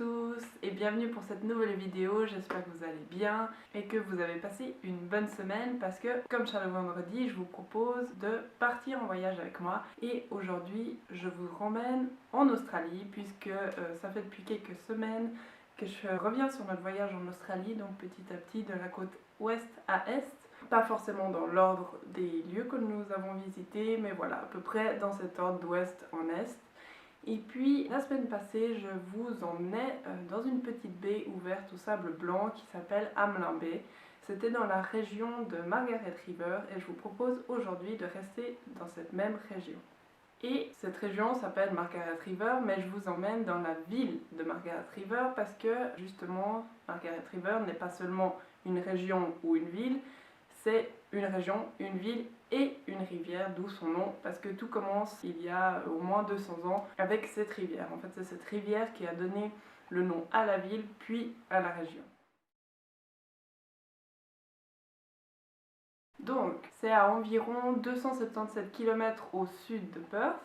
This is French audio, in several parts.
tous et bienvenue pour cette nouvelle vidéo, j'espère que vous allez bien et que vous avez passé une bonne semaine parce que comme chaque vendredi je vous propose de partir en voyage avec moi et aujourd'hui je vous ramène en Australie puisque ça fait depuis quelques semaines que je reviens sur notre voyage en Australie, donc petit à petit de la côte ouest à est. Pas forcément dans l'ordre des lieux que nous avons visités, mais voilà, à peu près dans cet ordre d'ouest en est. Et puis la semaine passée, je vous emmenais dans une petite baie ouverte au sable blanc qui s'appelle Hamelin Bay. C'était dans la région de Margaret River et je vous propose aujourd'hui de rester dans cette même région. Et cette région s'appelle Margaret River, mais je vous emmène dans la ville de Margaret River parce que justement Margaret River n'est pas seulement une région ou une ville, c'est une région, une ville et une rivière, d'où son nom, parce que tout commence il y a au moins 200 ans avec cette rivière. En fait, c'est cette rivière qui a donné le nom à la ville, puis à la région. Donc, c'est à environ 277 km au sud de Perth,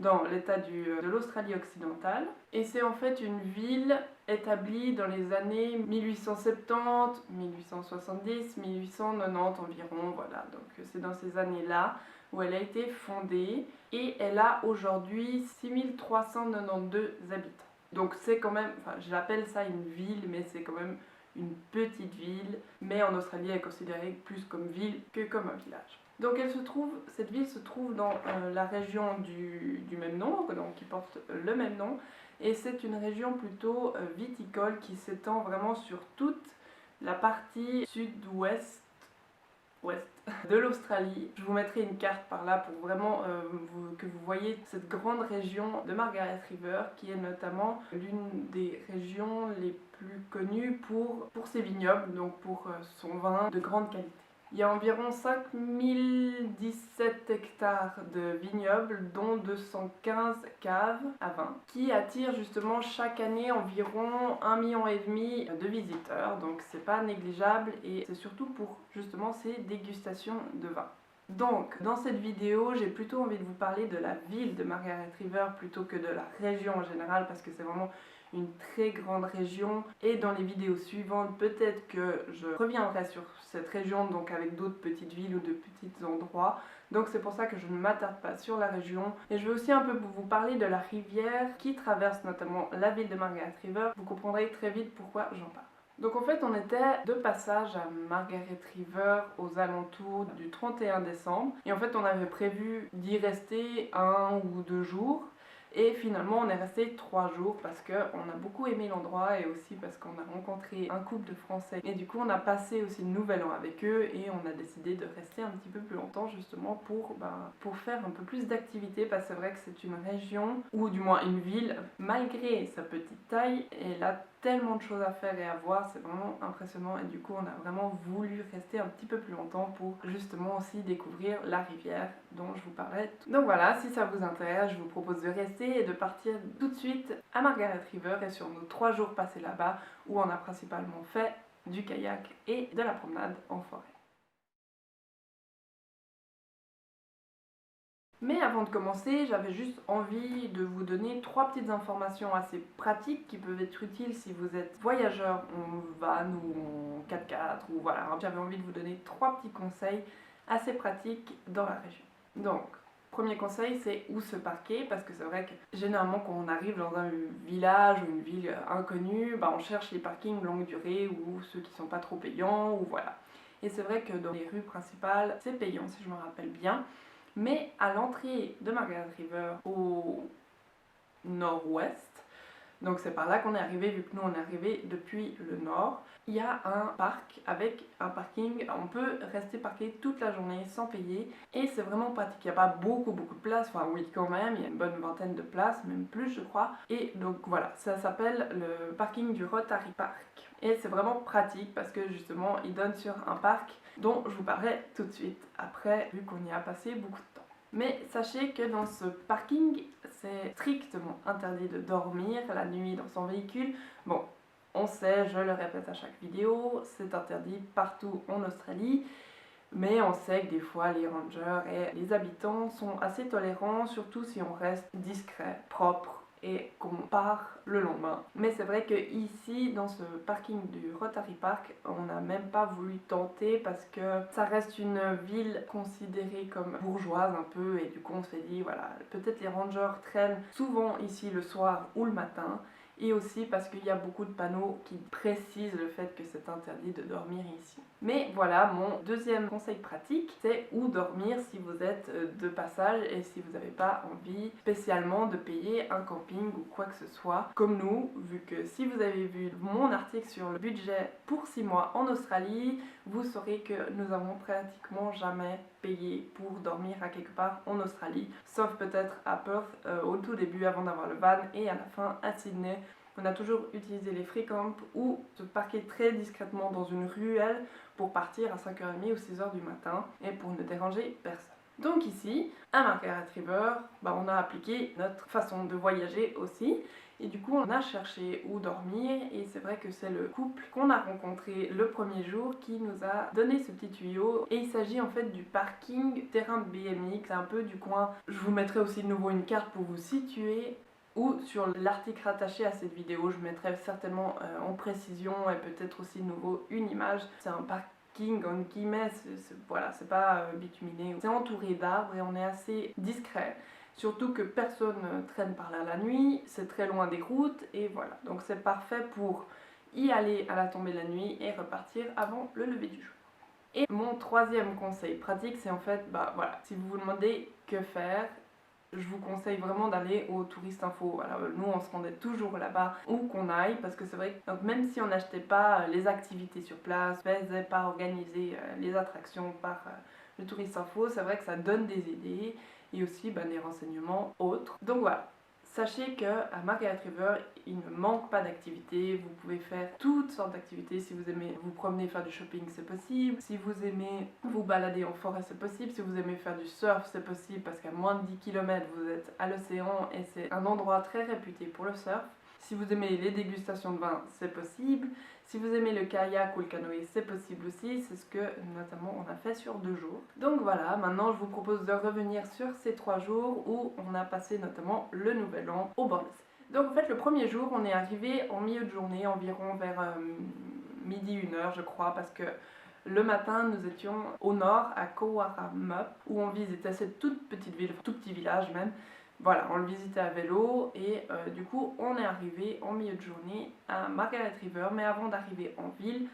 dans l'état de l'Australie occidentale. Et c'est en fait une ville établie dans les années 1870, 1870, 1890 environ, voilà. Donc c'est dans ces années-là où elle a été fondée et elle a aujourd'hui 6392 habitants. Donc c'est quand même, enfin j'appelle ça une ville, mais c'est quand même une petite ville, mais en Australie elle est considérée plus comme ville que comme un village. Donc cette ville se trouve dans la région du même nom, donc qui porte le même nom, et c'est une région plutôt viticole qui s'étend vraiment sur toute la partie sud-ouest de l'Australie. Je vous mettrai une carte par là pour vraiment que vous voyez cette grande région de Margaret River qui est notamment l'une des régions les plus connues pour ses vignobles, donc pour son vin de grande qualité. Il y a environ 5017 hectares de vignobles, dont 215 caves à vin, qui attirent justement chaque année environ 1,5 million de visiteurs, donc c'est pas négligeable et c'est surtout pour justement ces dégustations de vin. Donc, dans cette vidéo, j'ai plutôt envie de vous parler de la ville de Margaret River plutôt que de la région en général parce que c'est vraiment une très grande région et dans les vidéos suivantes peut-être que je reviendrai sur cette région donc avec d'autres petites villes ou de petits endroits, donc c'est pour ça que je ne m'attarde pas sur la région et je vais aussi un peu vous parler de la rivière qui traverse notamment la ville de Margaret River. Vous comprendrez très vite pourquoi j'en parle. Donc en fait on était de passage à Margaret River aux alentours du 31 décembre et en fait on avait prévu d'y rester 1 ou 2 jours. Et finalement on est resté 3 jours parce qu'on a beaucoup aimé l'endroit et aussi parce qu'on a rencontré un couple de Français. Et du coup on a passé aussi le nouvel an avec eux et on a décidé de rester un petit peu plus longtemps justement pour faire un peu plus d'activités parce que c'est vrai que c'est une région, ou du moins une ville, malgré sa petite taille, elle a tellement de choses à faire et à voir, c'est vraiment impressionnant et du coup on a vraiment voulu rester un petit peu plus longtemps pour justement aussi découvrir la rivière dont je vous parlais. Donc voilà, si ça vous intéresse, je vous propose de rester et de partir tout de suite à Margaret River et sur nos 3 jours passés là-bas où on a principalement fait du kayak et de la promenade en forêt. Mais avant de commencer, j'avais juste envie de vous donner 3 petites informations assez pratiques qui peuvent être utiles si vous êtes voyageur en van ou en 4x4 ou voilà. J'avais envie de vous donner 3 petits conseils assez pratiques dans la région. Donc, premier conseil, c'est où se parquer parce que c'est vrai que généralement quand on arrive dans un village ou une ville inconnue, on cherche les parkings longue durée ou ceux qui sont pas trop payants ou voilà. Et c'est vrai que dans les rues principales, c'est payant si je me rappelle bien. Mais à l'entrée de Margaret River au nord-ouest, donc c'est par là qu'on est arrivé vu que nous on est arrivé depuis le nord, il y a un parc avec un parking, on peut rester parqué toute la journée sans payer et c'est vraiment pratique, il n'y a pas beaucoup de place, enfin oui quand même, il y a une bonne vingtaine de places, même plus je crois, et donc voilà, ça s'appelle le parking du Rotary Park. Et c'est vraiment pratique parce que justement il donne sur un parc dont je vous parlerai tout de suite après vu qu'on y a passé beaucoup de temps. Mais sachez que dans ce parking, c'est strictement interdit de dormir la nuit dans son véhicule. Bon, on sait, je le répète à chaque vidéo, c'est interdit partout en Australie. Mais on sait que des fois les rangers et les habitants sont assez tolérants, surtout si on reste discret, propre et qu'on part le lendemain. Mais c'est vrai que ici, dans ce parking du Rotary Park, on n'a même pas voulu tenter parce que ça reste une ville considérée comme bourgeoise un peu, et du coup on s'est dit voilà, peut-être les rangers traînent souvent ici le soir ou le matin, et aussi parce qu'il y a beaucoup de panneaux qui précisent le fait que c'est interdit de dormir ici. Mais voilà, mon deuxième conseil pratique, c'est où dormir si vous êtes de passage et si vous n'avez pas envie spécialement de payer un camping ou quoi que ce soit, comme nous, vu que si vous avez vu mon article sur le budget pour 6 mois en Australie, vous saurez que nous avons pratiquement jamais payé pour dormir à quelque part en Australie, sauf peut-être à Perth au tout début avant d'avoir le van, et à la fin à Sydney. On a toujours utilisé les free camps ou se parquer très discrètement dans une ruelle pour partir à 5h30 ou 6h du matin et pour ne déranger personne. Donc ici, à Margaret River, on a appliqué notre façon de voyager aussi. Et du coup, on a cherché où dormir, et c'est vrai que c'est le couple qu'on a rencontré le premier jour qui nous a donné ce petit tuyau. Et il s'agit en fait du parking terrain de BMX, c'est un peu du coin. Je vous mettrai aussi de nouveau une carte pour vous situer, ou sur l'article rattaché à cette vidéo, je mettrai certainement en précision et peut-être aussi de nouveau une image. C'est un parking en guillemets, voilà, c'est pas bituminé. C'est entouré d'arbres et on est assez discret. Surtout que personne ne traîne par là la nuit, c'est très loin des routes, et voilà. Donc c'est parfait pour y aller à la tombée de la nuit et repartir avant le lever du jour. Et mon troisième conseil pratique, c'est en fait, voilà, si vous vous demandez que faire, je vous conseille vraiment d'aller au Tourist Info. Voilà, nous on se rendait toujours là-bas où qu'on aille, parce que c'est vrai que donc, même si on n'achetait pas les activités sur place, faisait pas organiser les attractions par le Tourist Info, c'est vrai que ça donne des idées et aussi des renseignements autres. Donc voilà. Sachez qu'à Margaret River, il ne manque pas d'activités, vous pouvez faire toutes sortes d'activités. Si vous aimez vous promener, faire du shopping, c'est possible. Si vous aimez vous balader en forêt, c'est possible. Si vous aimez faire du surf, c'est possible, parce qu'à moins de 10 km, vous êtes à l'océan et c'est un endroit très réputé pour le surf. Si vous aimez les dégustations de vin, c'est possible. Si vous aimez le kayak ou le canoë, c'est possible aussi. C'est ce que notamment on a fait sur 2 jours. Donc voilà, maintenant je vous propose de revenir sur ces 3 jours où on a passé notamment le nouvel an au bord de l'océan. Donc en fait le premier jour, on est arrivé en milieu de journée, environ vers midi 1h je crois, parce que le matin, nous étions au nord, à Kowaramup, où on visitait cette toute petite ville, tout petit village même. Voilà, on le visitait à vélo, et du coup, on est arrivé en milieu de journée à Margaret River. Mais avant d'arriver en ville,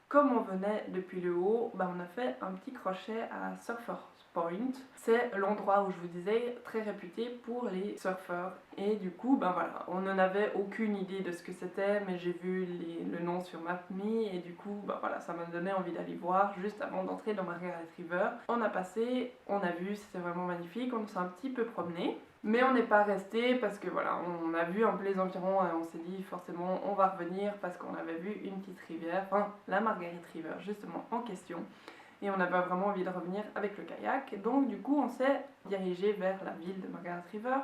comme on venait depuis le haut, on a fait un petit crochet à Surfers Point. C'est l'endroit où je vous disais, très réputé pour les surfeurs. Et du coup, voilà, on n'en avait aucune idée de ce que c'était, mais j'ai vu le nom sur MapMe, et du coup, voilà, ça m'a donné envie d'aller voir juste avant d'entrer dans Margaret River. On a passé, on a vu, c'était vraiment magnifique, on s'est un petit peu promené. Mais on n'est pas resté parce que voilà, on a vu un peu les environs et on s'est dit forcément on va revenir parce qu'on avait vu une petite rivière, enfin la Margaret River justement en question. Et on avait vraiment envie de revenir avec le kayak. Donc du coup on s'est dirigé vers la ville de Margaret River.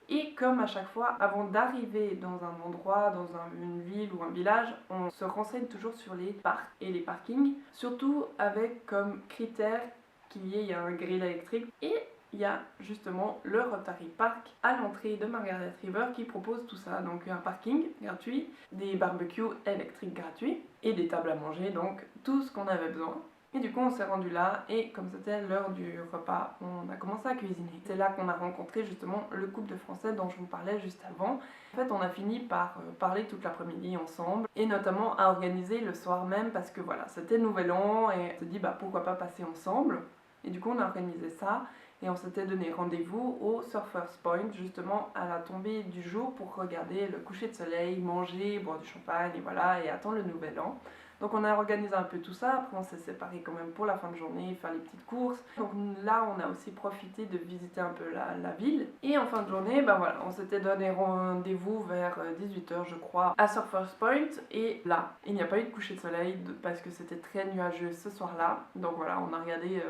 Et comme à chaque fois, avant d'arriver dans un endroit, dans une ville ou un village, on se renseigne toujours sur les parcs et les parkings. Surtout avec comme critère qu'il y ait un grill électrique. Et il y a justement le Rotary Park à l'entrée de Margaret River qui propose tout ça. Donc un parking gratuit, des barbecues électriques gratuits et des tables à manger, donc tout ce qu'on avait besoin. Et du coup on s'est rendu là, et comme c'était l'heure du repas, on a commencé à cuisiner. C'est là qu'on a rencontré justement le couple de Français dont je vous parlais juste avant. En fait on a fini par parler toute l'après-midi ensemble, et notamment à organiser le soir même, parce que voilà, c'était Nouvel An et on s'est dit pourquoi pas passer ensemble. Et du coup on a organisé ça. Et on s'était donné rendez-vous au Surfers Point, justement à la tombée du jour, pour regarder le coucher de soleil, manger, boire du champagne, et voilà, et attendre le nouvel an. Donc on a organisé un peu tout ça, après on s'est séparés quand même pour la fin de journée, faire les petites courses. Donc là on a aussi profité de visiter un peu la ville. Et en fin de journée, voilà, on s'était donné rendez-vous vers 18h je crois à Surfers Point. Et là, il n'y a pas eu de coucher de soleil parce que c'était très nuageux ce soir-là. Donc voilà, on a regardé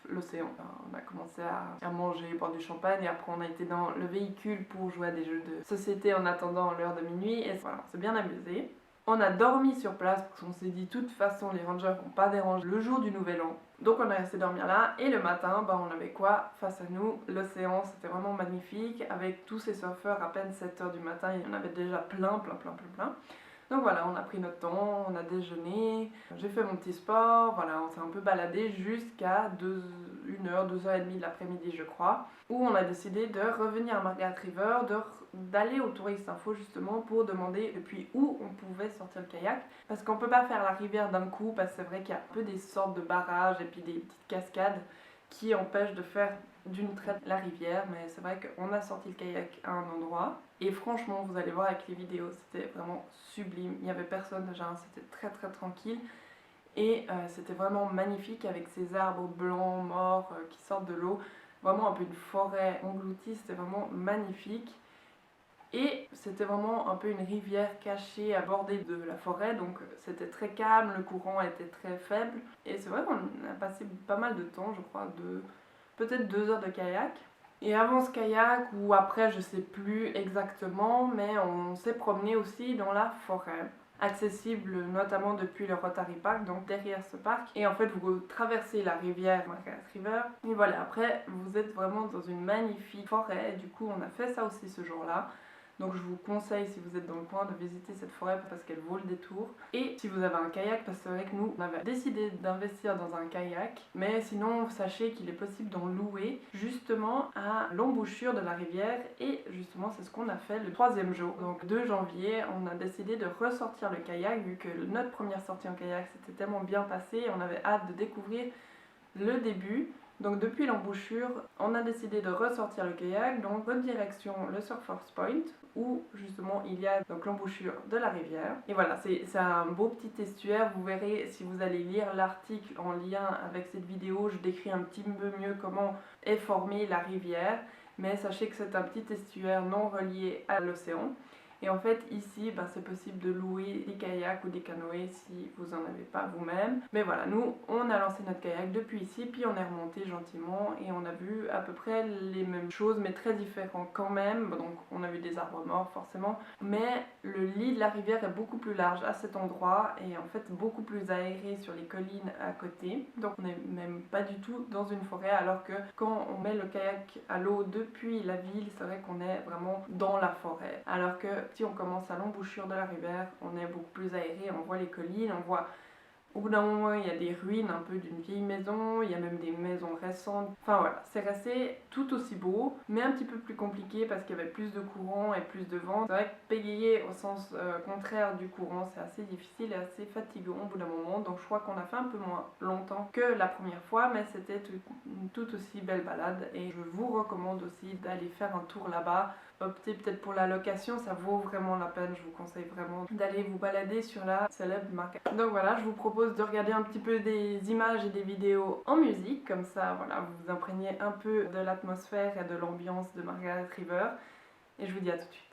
l'océan. On a commencé à manger, boire du champagne, et après on a été dans le véhicule pour jouer à des jeux de société en attendant l'heure de minuit. Et voilà, on s'est bien amusé. On a dormi sur place parce qu'on s'est dit de toute façon les rangers vont pas déranger le jour du nouvel an. Donc on est resté dormir là et le matin on avait quoi face à nous? L'océan, c'était vraiment magnifique avec tous ces surfeurs à peine 7h du matin, il y en avait déjà plein. Donc voilà, on a pris notre temps, on a déjeuné, j'ai fait mon petit sport, voilà, on s'est un peu baladé jusqu'à 1h, 2h30 de l'après-midi je crois, où on a décidé de revenir à Margaret River, d'aller au Tourist Info justement pour demander depuis où on pouvait sortir le kayak, parce qu'on peut pas faire la rivière d'un coup, parce que c'est vrai qu'il y a un peu des sortes de barrages et puis des petites cascades qui empêchent de faire d'une traite la rivière, mais c'est vrai qu'on a sorti le kayak à un endroit et franchement vous allez voir avec les vidéos, c'était vraiment sublime, il n'y avait personne déjà, c'était très tranquille et c'était vraiment magnifique avec ces arbres blancs morts qui sortent de l'eau, vraiment un peu une forêt engloutie, c'était vraiment magnifique. Et c'était vraiment un peu une rivière cachée à bordée de la forêt, donc c'était très calme, le courant était très faible. Et c'est vrai qu'on a passé pas mal de temps, je crois, peut-être 2 heures de kayak. Et avant ce kayak, ou après je sais plus exactement, mais on s'est promené aussi dans la forêt, accessible notamment depuis le Rotary Park, donc derrière ce parc. Et en fait vous traversez la rivière Margaret River, et voilà, après vous êtes vraiment dans une magnifique forêt, et du coup on a fait ça aussi ce jour-là. Donc je vous conseille, si vous êtes dans le coin, de visiter cette forêt parce qu'elle vaut le détour. Et si vous avez un kayak, parce que c'est vrai que nous, on avait décidé d'investir dans un kayak, mais sinon, sachez qu'il est possible d'en louer justement à l'embouchure de la rivière. Et justement, c'est ce qu'on a fait le 3e jour. Donc 2 janvier, on a décidé de ressortir le kayak, vu que notre première sortie en kayak s'était tellement bien passée, on avait hâte de découvrir le début. Donc depuis l'embouchure, on a décidé de ressortir le kayak, donc redirection le Surfers Point, où justement il y a donc l'embouchure de la rivière. Et voilà, c'est un beau petit estuaire, vous verrez si vous allez lire l'article en lien avec cette vidéo, je décris un petit peu mieux comment est formée la rivière, mais sachez que c'est un petit estuaire non relié à l'océan. Et en fait ici c'est possible de louer des kayaks ou des canoës si vous n'en avez pas vous-même. Mais voilà, nous on a lancé notre kayak depuis ici, puis on est remonté gentiment et on a vu à peu près les mêmes choses mais très différents quand même. Donc on a vu des arbres morts forcément, mais le lit de la rivière est beaucoup plus large à cet endroit et en fait beaucoup plus aéré sur les collines à côté. Donc on n'est même pas du tout dans une forêt, alors que quand on met le kayak à l'eau depuis la ville, c'est vrai qu'on est vraiment dans la forêt. Alors que si on commence à l'embouchure de la rivière, on est beaucoup plus aéré, on voit les collines, on voit au bout d'un moment il y a des ruines un peu d'une vieille maison, il y a même des maisons récentes. Enfin voilà, c'est resté tout aussi beau, mais un petit peu plus compliqué parce qu'il y avait plus de courant et plus de vent. C'est vrai que bégayer au sens contraire du courant, c'est assez difficile et assez fatigant au bout d'un moment, donc je crois qu'on a fait un peu moins longtemps que la première fois, mais c'était une tout aussi belle balade et je vous recommande aussi d'aller faire un tour là-bas. Optez peut-être pour la location, ça vaut vraiment la peine, je vous conseille vraiment d'aller vous balader sur la célèbre Margaret. Donc voilà, je vous propose de regarder un petit peu des images et des vidéos en musique, comme ça voilà, vous vous imprégnez un peu de l'atmosphère et de l'ambiance de Margaret River. Et je vous dis à tout de suite.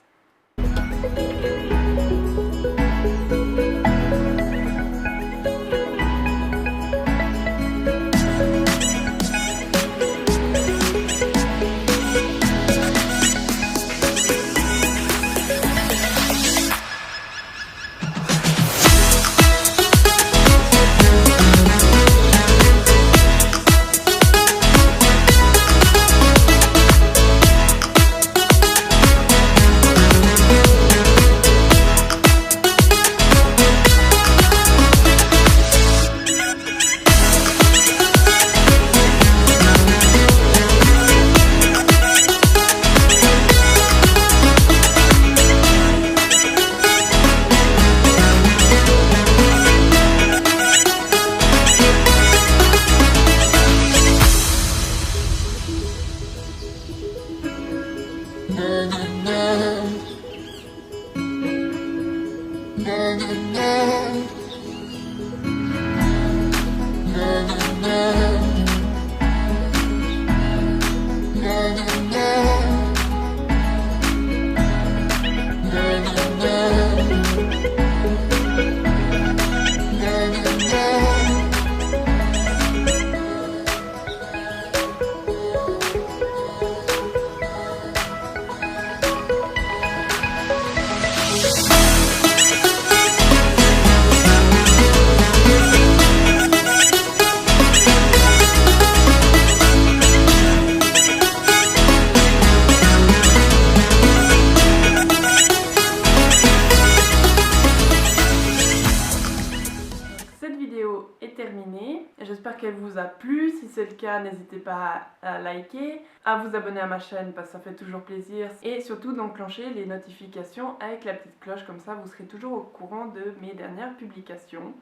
terminée. J'espère qu'elle vous a plu. Si c'est le cas, n'hésitez pas à liker, à vous abonner à ma chaîne parce que ça fait toujours plaisir et surtout d'enclencher les notifications avec la petite cloche, comme ça vous serez toujours au courant de mes dernières publications.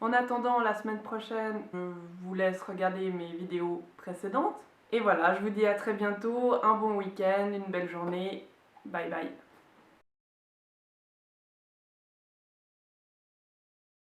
En attendant, la semaine prochaine, je vous laisse regarder mes vidéos précédentes. Et voilà, je vous dis à très bientôt, un bon week-end, une belle journée. Bye bye.